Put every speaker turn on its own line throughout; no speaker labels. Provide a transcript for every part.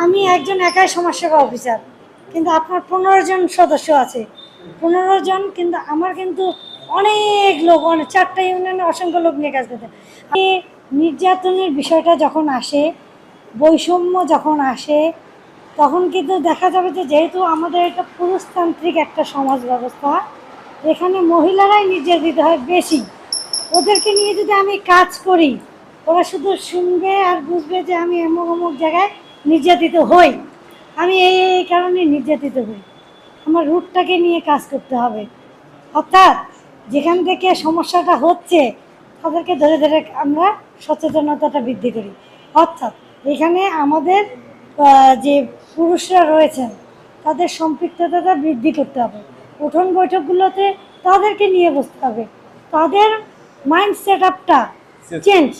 আমি একজন একাই সমাজসেবা অফিসার, কিন্তু আপনার 15 জন সদস্য আছে, 15 জন, কিন্তু আমার কিন্তু অনেক লোক, অনেক 4টা ইউনিয়নে অসংখ্য লোক নিয়ে কাজ করতে। এই নির্যাতনের বিষয়টা যখন আসে, বৈষম্য যখন আসে, তখন কিন্তু দেখা যাবে যে যেহেতু আমাদের এটা পুরুষতান্ত্রিক একটা সমাজ ব্যবস্থা, এখানে মহিলারাই নির্যাতিত হয় বেশি। ওদেরকে নিয়ে যদি আমি কাজ করি, ওরা শুধু শুনবে আর বুঝবে যে আমি অমুক অমুক জায়গায় নির্যাতিত হই, আমি এই কারণে নির্যাতিত হই। আমার রুটটাকে নিয়ে কাজ করতে হবে, অর্থাৎ যেখান থেকে সমস্যাটা হচ্ছে তাদেরকে ধরে ধরে আমরা সচেতনতাটা বৃদ্ধি করি। অর্থাৎ এখানে আমাদের যে পুরুষরা রয়েছেন তাদের সম্পৃক্ততাটা বৃদ্ধি করতে হবে। উঠোন বৈঠকগুলোতে তাদেরকে নিয়ে বসতে হবে, তাদের মাইন্ড সেট আপটা চেঞ্জ।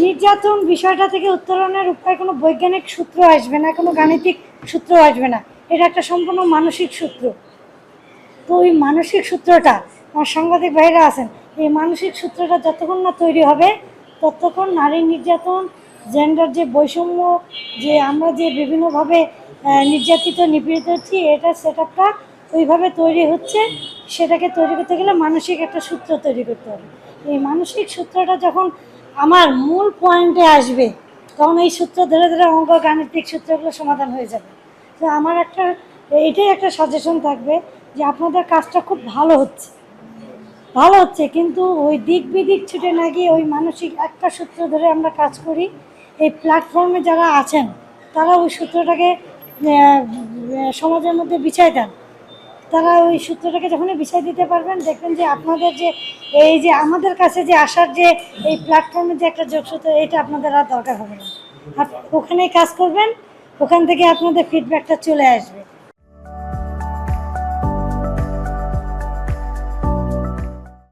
নির্যাতন বিষয়টা থেকে উত্তরণের উপায় কোনো বৈজ্ঞানিক সূত্র আসবে না, কোনো গাণিতিক সূত্র আসবে না, এটা একটা সম্পূর্ণ মানসিক সূত্র। তো ওই মানসিক সূত্রটা, আমার সাংবাদিক ভাইরা আছেন, এই মানসিক সূত্রটা যতক্ষণ না তৈরি হবে ততক্ষণ নারী নির্যাতন, জেন্ডার যে বৈষম্য, যে আমরা যে বিভিন্নভাবে নির্যাতিত নিপীড়িত হচ্ছি, এটা সেট আপটা ওইভাবে তৈরি হচ্ছে। সেটাকে তৈরি করতে গেলে মানসিক একটা সূত্র তৈরি করতে হবে। এই মানসিক সূত্রটা যখন আমার মূল পয়েন্টে আসবে, তখন এই সূত্র ধরে ধরে অঙ্ক গাণিতিক সূত্রগুলো সমাধান হয়ে যাবে। তো আমার একটা এইটাই একটা সাজেশন থাকবে যে আপনাদের কাজটা খুব ভালো হচ্ছে, ভালো হচ্ছে, কিন্তু ওই দিক বিদিক ছুটে না গিয়ে ওই মানসিক একটা সূত্র ধরে আমরা কাজ করি। এই প্ল্যাটফর্মে যারা আছেন তারা ওই সূত্রটাকে সমাজের মধ্যে বিছাই দেন। তারা ওই সূত্রটাকে যখনই বিছাই দিতে পারবেন, দেখবেন যে আপনাদের যে এই যে আমাদের কাছে যে আসার যে এই প্ল্যাটফর্মের যে একটা যোগসূত্র, এটা আপনাদের আর দরকার হবে না। আর ওখানেই কাজ করবেন, ওখান থেকে আপনাদের ফিডব্যাকটা চলে আসবে।